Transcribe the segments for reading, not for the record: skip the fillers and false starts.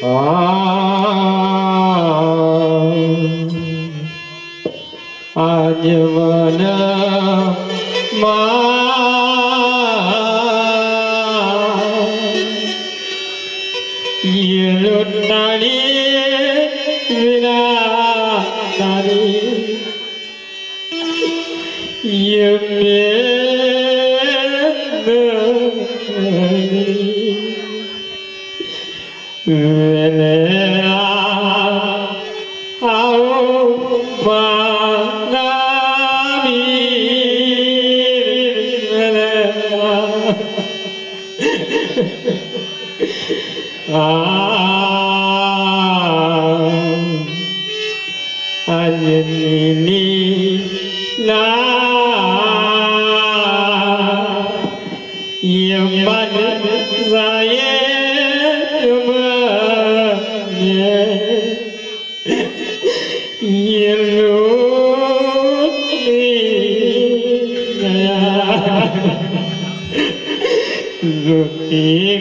આજ વન ये लुटानी विना तारी ये मेरे आओ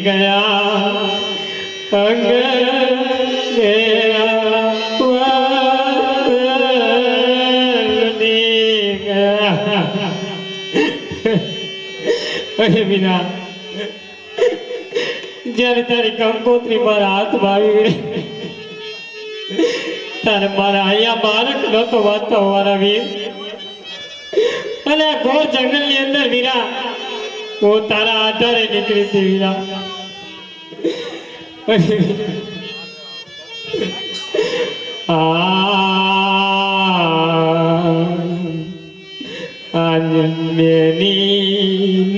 गया अंग अरे बिना जયારે तारी કંકોત્રી મારા હાથમાં આવી ગઈ તારે મારા અહીંયા બાળક નહોતો વાંચતો મારા વીર અને આ ઘોર જંગલની અંદર વીરા હું તારા આધારે નીકળી હતી વીરા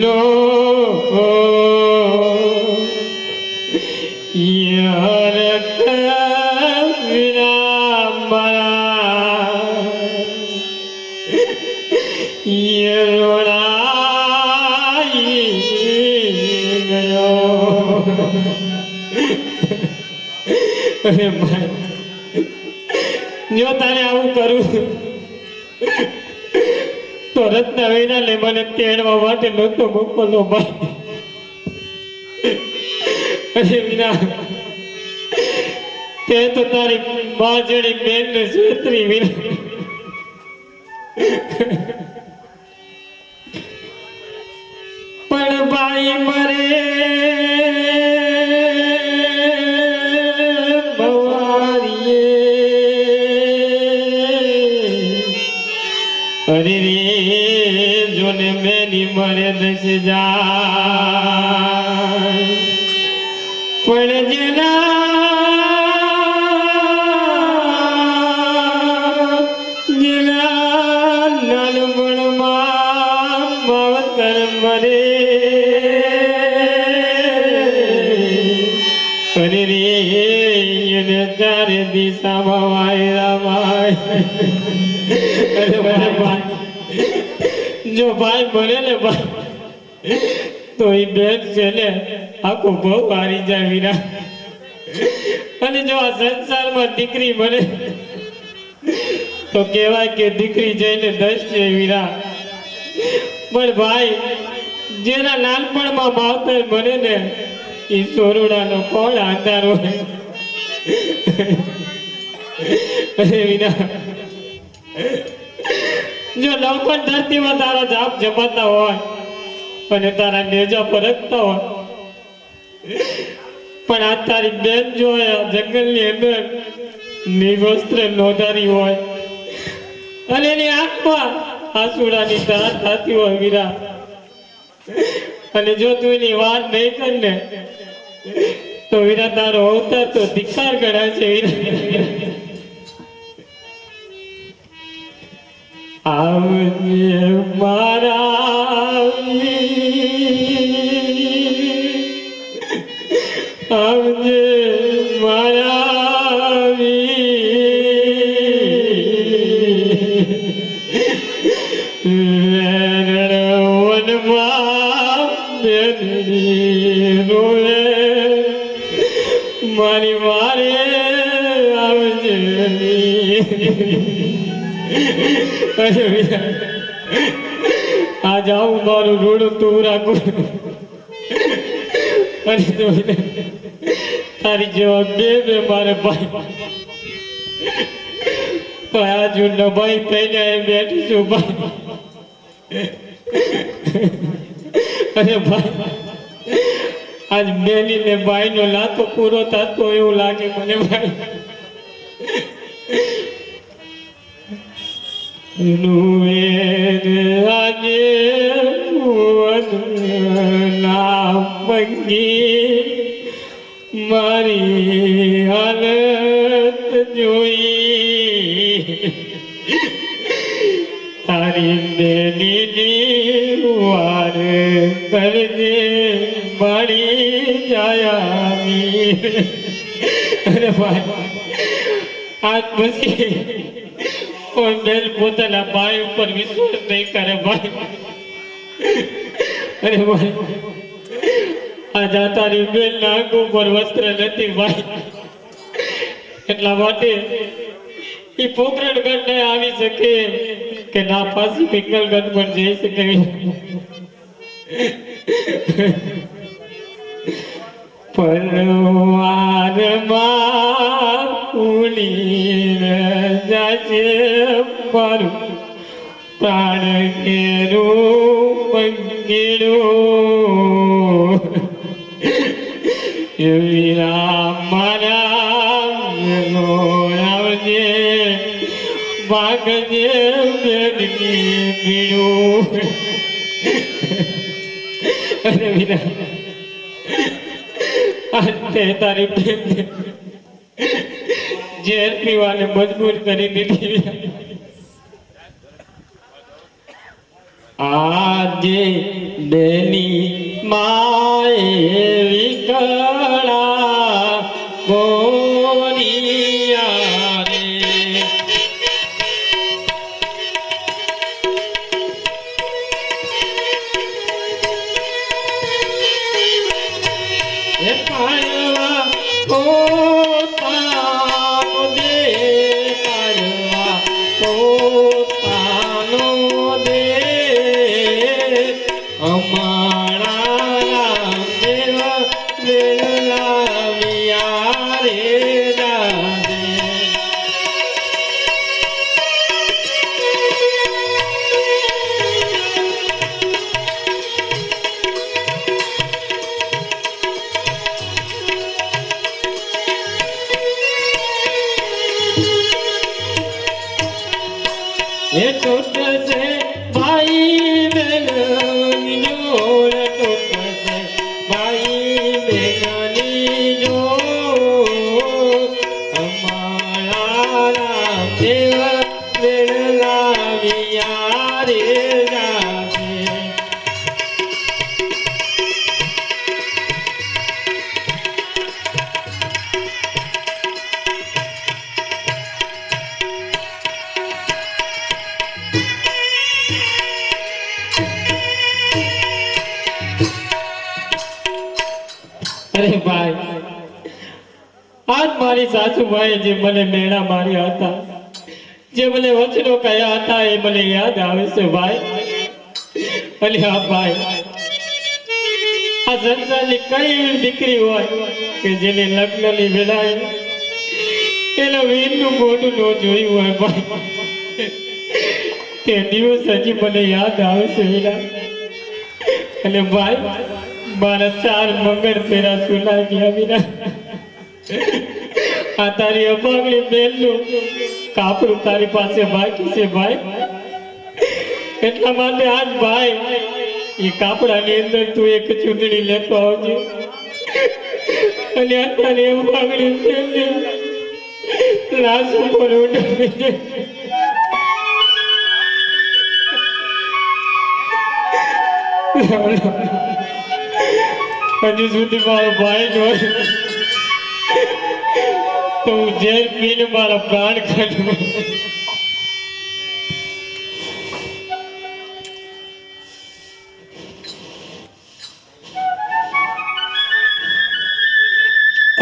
નો अरे भाई जो तारे आવું કરું તો રત્નાવીના લે મને તેડવા માટે નહોતો મોકલો ભાઈ અરે વિના તે તો તારી બાજડી બેન ને છેતરી વિના પણ ભાઈ મરે अरे रे जोने मेरी मरे दस जाए पण जिला नलमण मावतर मरे अरे रे ये चारे दिशा वायरा वाय अरे भाई जो भाई बने ने भाई तो ये बेट चले आको बहु हारी जाए वीरा અને જો આ સંસારમાં દીકરી બને તો કહેવાય કે દીકરી જઈને દસ છે વીરા પણ ભાઈ જેના નાનપણમાં માવતર બને ને એ સોરુડાનો કોણ આધાર હોય અરે વીરા जो नौकन धरती में तारा जाप जमाता हो અને તારા નેજા પરખતા હોય પણ આ તારી બેન જો જંગલની અંદર નિવસ્ત્ર નોંધારી હોય અને એની આંખમાં આંસુડાની ધાર થતી હોય વીરા અને જો તું એની વાત નહીં કર ને તો વીરા તારો અવતાર તો ધિક્કાર ગણાય છે વીરા आवजे मारा आवजे मारा वनमा बेनड़ी रोए मारी मारे आवजे आ जाऊ मारू रूड़ तू राखू તારી જેવા બે મારે ભાઈ આજુ નભાઈ થઈને બેઠી છું ભાઈ. અરે ભાઈ આજ બેની ને ભાઈ નો લાતો પૂરો થતો એવું લાગે મને ભાઈ. આજે ના મંગી મારી હાલત જોઈ તારી બેની વાર કરજે મળી જાયા. અરે ભાઈ આજ પછી કોઈ બેન પોતાના ભાઈ ઉપર વિશ્વાસ નહીં કરે ભાઈ. અરે ભાઈ આ જાતાની બેન ના આંખ ઉપર વસ્ત્ર નથી ભાઈ. એટલા માટે એ પોખરણગઢ ને આવી શકે કે ના પાછી પિંગલગઢ પણ જઈ શકે. પરવારમાં ઉડી જાજે મારું પ્રાણ કેરું મંગેરું એવી રામ મારા આવજે ભાગજે બેદની પીડું. અરે વીરા તે તારી બેન ઝેર પીવાને મજબૂર કરી દીધી. આજે બેની માએ વિકળા કોરિયા રે એ પાયવા પોતાનો દે પાયવા પોતાનો દે અમારા દેવ વેલાવિયા રે રાધે. એ તૂટશે ભાઈ બહેનની જોડ તૂટશે ભાઈ બહેનની જોડ અમારા રામદેવ વેલાવિયા રે રાધે. અરે ભાઈ આજ મારી સાસુભાઈ જે મને મેળા માર્યા હતા, જે મને વચનો કહ્યા હતા એ મને યાદ આવે છે ભાઈ. અને હા ભાઈ આ સંસારની કઈ એવી દીકરી હોય કે જેને લગ્નની વેળાએ એના વીરનું મોઢું ન જોયું હોય ભાઈ. તે દિવસ હજી મને યાદ આવે છે વીરા. અને ભાઈ મારા 4 મંગળ ફેરા સુલા ગયા વીરા. આ તારી અભાગણી બેનનું કાપડું તારી પાસે બાકી છે ભાઈ. એટલા માટે આજ ભાઈ એ કાપડાની અંદર તું એક ચૂંટણી લેતો આવજે. અને આ તારી અભાગણી બેનને લાશ ઉપર ઉડાવી હજુ સુધી મારો ભાઈ નો તો હું ઝેર પીને મારા પ્રાણ કાઢું.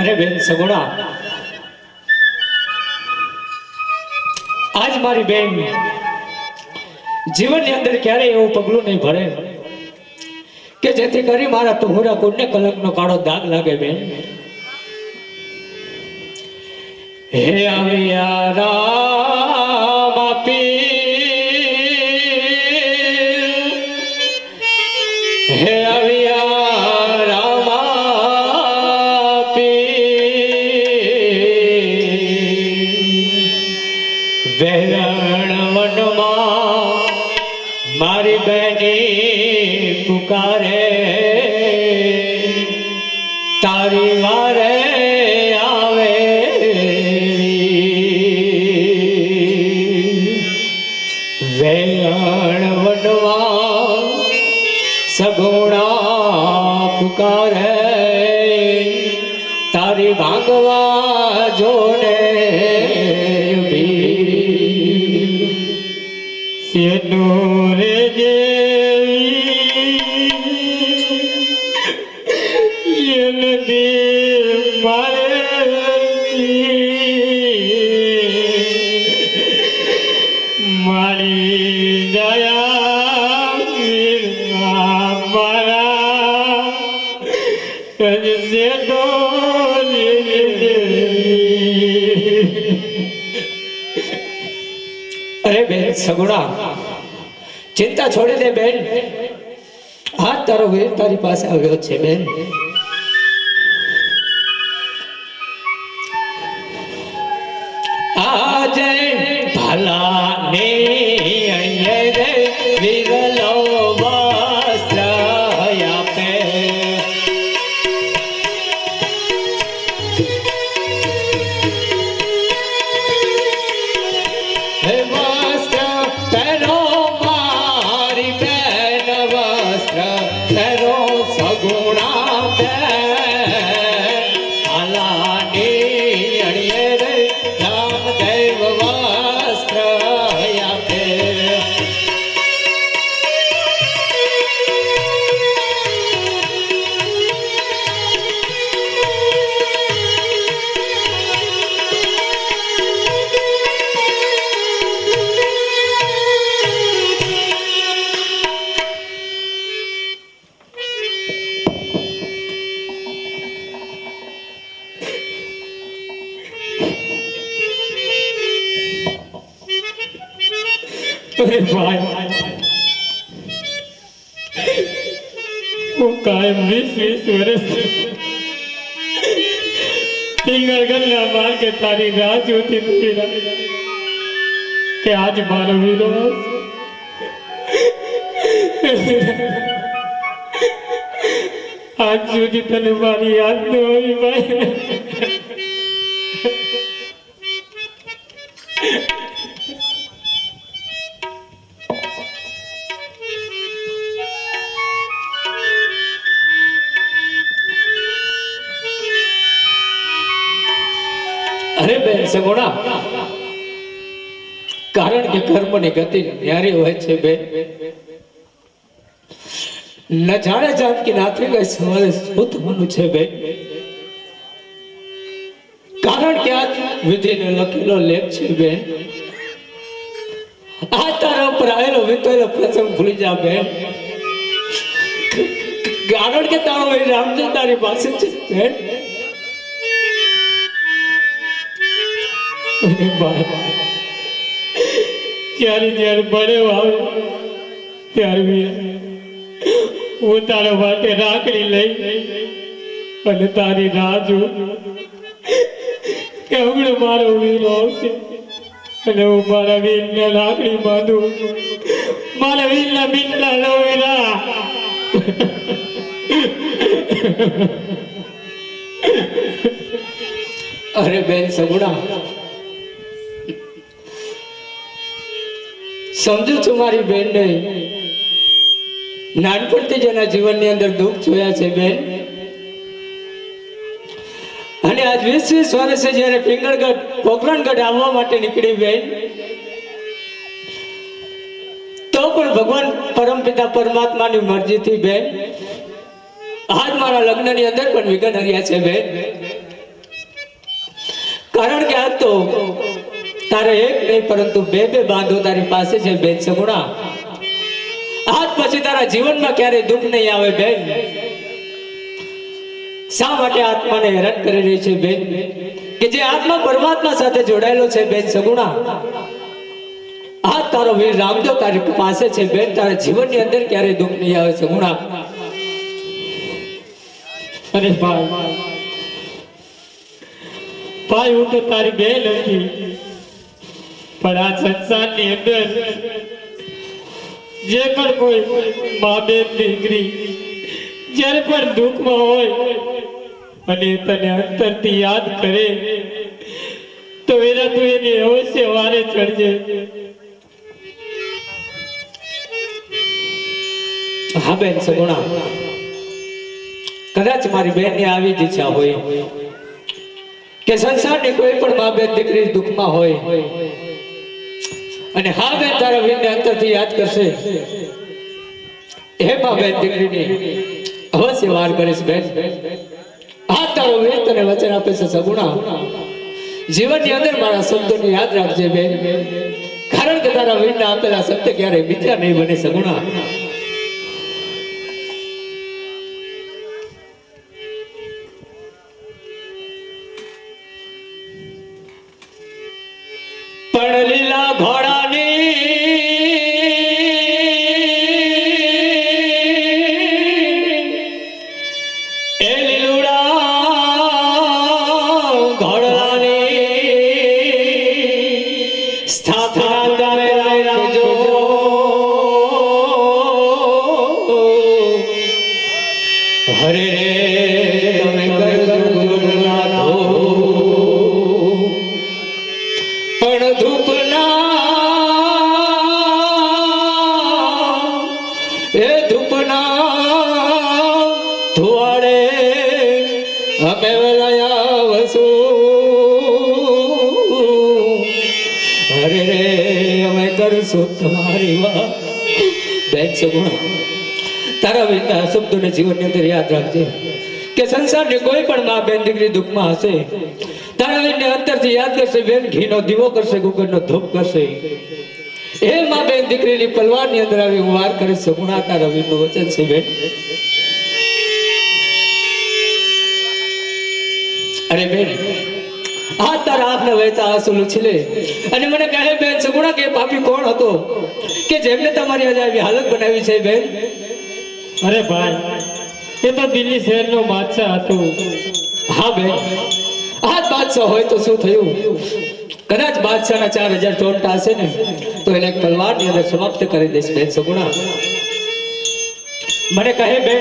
અરે બેન સગુણા, આજ મારી બેન જીવનની અંદર ક્યારેય એવું પગલું નહીં ભરે કે જેથી કરી મારા તુહરા કુળને કલંકનો કાળો દાગ લાગે. બેન હે આવ્યા રામ પીર, હે આવ્યા રામ પીર, વેરણ વનમાં મારી બેની પુકારે, તારી વારે આવે વેણ વનમાં સગુણા પુકારે, તારી ભાગવા જોને સિંદૂરે જેવી મારે મારી દયા મારા સજસે તો અરે બેન સગુણા, ચિંતા છોડી દે બેન. હાથ તારો વીર તારી પાસે આવ્યો છે બેન. આજે ભલા ને રે વિરલો વસ્ત્ર આપે, વસ્ત્ર પહેરો મારી બેન, વસ્ત્ર પહેરો સગુણા બેન. આલાની અણીએ રે રામદેવ વસ્ત્ર આપે. અરે ભાઈ, હું કાયમ 20 વર્ષ પિંગળગલના માર્ગે તારી રાહ જોતી હતી કે આજ મારો વીરો આજ સુધી તને મારી યાદ ન આવી ભાઈ. અરે બેન સગુણા, કારણ કે કર્મની ગતિ ન્યારી હોય છે બેન. ન જાણે જાનકી નાથે ગઈ સવારે શું થવાનું છે બેન. કારણ કે આ વિધિને લખેલો લેખ છે બેન. આ તારા ઉપર આવેલો વિતેલો પ્રસંગ ભૂલી જા બેન. કારણ કે તારો એ રામચંદ્ર તારી પાસે છે બેન. જ્યારે જ્યારે બળેવ આવે ત્યારે હું તારા માટે રાખડી લઈ અને તારી રાહ જોઉં કે હમણાં મારો વીરો આવશે અને હું મારા વીરને રાખડી બાંધું. મારા વીરના મીઠા લોવેરા. અરે બેન સગુણા, સમજુ છું મારી બેનને નાનપણથી જેના જીવનની અંદર દુઃખ જોયા છે બેન. અને આજ 20 વર્ષે જ્યારે પિંગળગઢ પોખરણગઢ આવવા માટે નીકળી બેન, તો પણ ભગવાન પરમપિતા પરમાત્માની મરજીથી બેન આજ મારા લગ્નની અંદર પણ વિઘ્ન હર્યા છે બેન. કારણ કે આજ તો તારે એક નહીં પરંતુ બે બાંધો તારી પાસે છે બેન સગુણા. આજ પછી તારા જીવનમાં ક્યારેય દુઃખ નહીં આવે બેન. શા માટે આત્માને હેરાન કરી રહી છે બેન? કે જે આત્મા પરમાત્મા સાથે જોડાયેલો છે બેન સગુણા, આ તારો વીર રામદેવ તારી પાસે છે બેન. તારા જીવનની અંદર ક્યારેય દુઃખ નહીં આવે સગુણા. અરે ભાઈ, ભાઈ હું તો તારી બેન હતી, પણ આ સંસારની અંદર જે પણ કોઈ મા બેન દીકરી જ્યારે પણ દુઃખમાં હોય અને તને અંતરથી યાદ કરે તો એના તું એની અવશ્ય વારે ચડજે. હા બેન સગુણા, કદાચ મારી બેનની આવી જ ઈચ્છા હોય કે સંસારની કોઈ પણ મા બેન દીકરી દુઃખમાં હોય અને હા બેન તારા વીરને અંતરથી યાદ કરશે, હે મા બેન દીકરીની અવશ્ય વાર કરીશ બેન. આ તારો વીર તને વચન આપે છે સગુણા, જીવનની અંદર મારા શબ્દોને યાદ રાખજે બેન, કારણ કે તારા વીરના આપેલા શબ્દ ક્યારેય મિથ્યા નહીં બને સગુણા. પણ લીલા ઘોડાની એ લીલુડા ઘોડાની સ્થાપના તમે રાખજો. હરે રે તમે કરજો ગુરુનાથો, પણ ધૂપના ધુવાડે અમે વલાયા વસુ. અરે રે અમે કરશું તમારી વાત બેન સગુણા. તારા વીરના શબ્દોને જીવનની અંદર યાદ રાખજે કે સંસારની કોઈ પણ મા બેન દીકરી દુઃખમાં હશે, તારા વીરને અંતરથી યાદ કરશે બેન, ઘીનો દીવો કરશે, ગુગળનો ધૂપ કરશે. એ માં બેન દીકરીની પલવારની અંદર આવી હું વાર કરીશ સગુણા, તારા વીરનું વચન છે બેન. અરે બેન, આ તારા આંખને વહેતા આંસુ લૂછી લે અને મને કહે બેન સગુણા કે પાપી કોણ હતો કે જેમને તમારી આજે આવી હાલત બનાવી છે બેન? અરે ભાઈ, એ તો દિલ્હી શહેરનો બાદશાહ હતો. હા બેન, આ બાદશાહ હોય તો શું થયું? કદાચ બાદશાહના 4000 ચોંટા હશે ને તો એને એક તલવારની અંદર સમાપ્ત કરી દઈશ બેન સગુણા. મને કહે બેન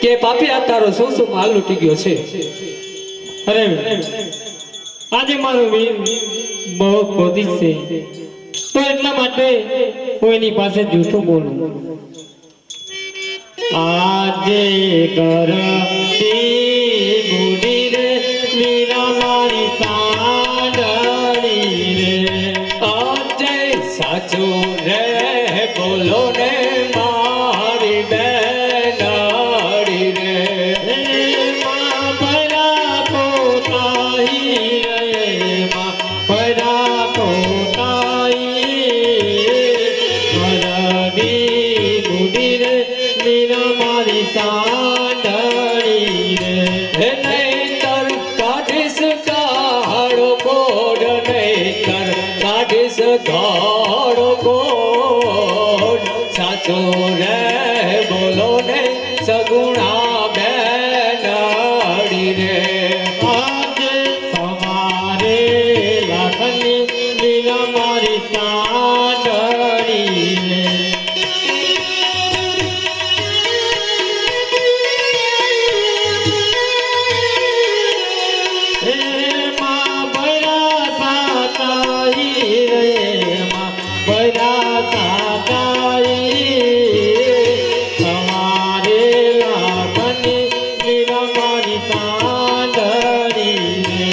કે પાપી આ તારો શું શું માલ લૂટી ગયો છે? અરે આજે મારો વીર બહુ ક્રોધિત છે, તો એટલા માટે હું એની પાસે જૂઠું બોલું. આજે કરતી બુડી રે વીરા મારી સાંડળી રે, આજે સાચું રે બોલો ને મારી બેનાડી રે. માં પરા કોટાઈ રે, માં પરા કોટાઈ કરતી બુડી રે વીરા મારી સાંડળી રે. હે નહીતર કાઢીશ કાળો કોડ, નહીતર કાઢીશ કાળો કોડ. સાચો રે બોલો ને સગુણા બેનાડી રે. આજે સવારે લાખની વીરા મારી સાંડળી રે. હે માં ભયા સાતાઈ રે, માં ભયા સાતાઈ સવારે લાખની વીરા મારી સાંડળી રે.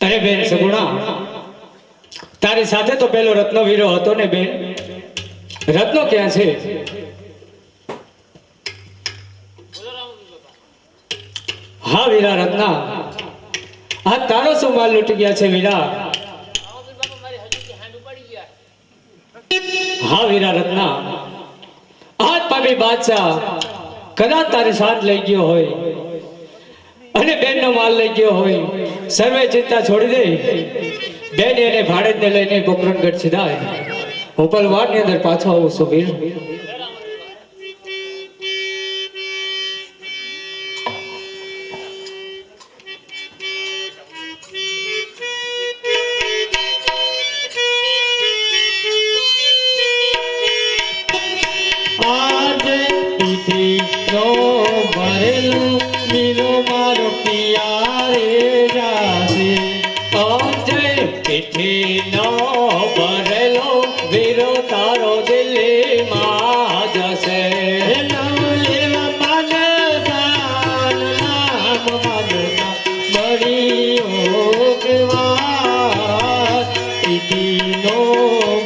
અરે બેન સગુણા, તારી સાથે તો પેલો રત્નવીરો હતો ને બેન, રત્નો ક્યાં છે? હા વીરા રત્ના, આ તારો શું માલ લૂંટી ગયા છે વીરા? હા વીરા રત્ના, આજ પામી બાદશાહ કદાચ તારી સાથ લઈ ગયો હોય અને બેનનો માલ લઈ ગયો હોય, સર્વે ચિંતા છોડી દે. બેન એને ભાડેજને લઈને પોકરણગઢ સીધાય. હું પલવારની અંદર પાછો આવું છું વીર. આજે પીઠીનો ભરેલો મીરો મારો પિયા રે જાશે. આજે પીઠીનો ભરેલો વીરો તારો દિલ્હીમાં જશે. નામ લેવા માનસા, નામ માનસા મળ્યો કેવા. પીઠીનો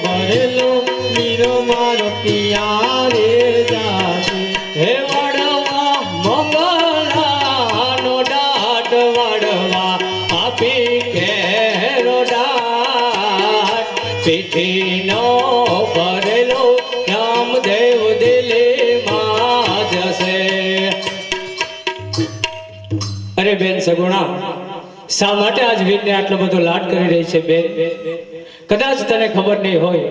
ભરેલો મીરો મારો પિયા રે જાશે. હે વડવા મંગલાનો દાટ વડવા આપી ઘેરો દાટ. પીઠીનો ભરેલો રામદેવ દિલ્હીમાં જશે. અરે બેન સગુણા, શા માટે આજ વીરને આટલો બધો લાડ કરી રહી છે બેન? કદાચ તને ખબર નહીં હોય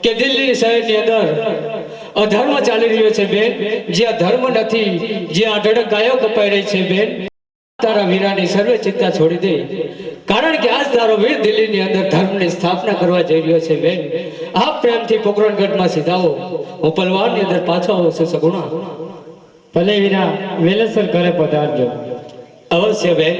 કે દિલ્હી શહેરની અંદર અધર્મ ચાલી રહ્યો છે બેન. જ્યાં ધર્મ નથી, જ્યાં અઢળક ગાયો કપાઈ રહી છે બેન. તારા વીરાની સર્વે ચિંતા છોડી દે, કારણ કે આજ તારો વીર દિલ્હીની અંદર ધર્મની સ્થાપના કરવા જઈ રહ્યો છે બેન. આપ પ્રેમથી પોકરણગઢમાં સીધાઓ. હું પલવારની અંદર પાછો આવું છું સગુણા. ભલે વીરા, વેલેસર ઘરે પધારજો. અવશ્ય બેન.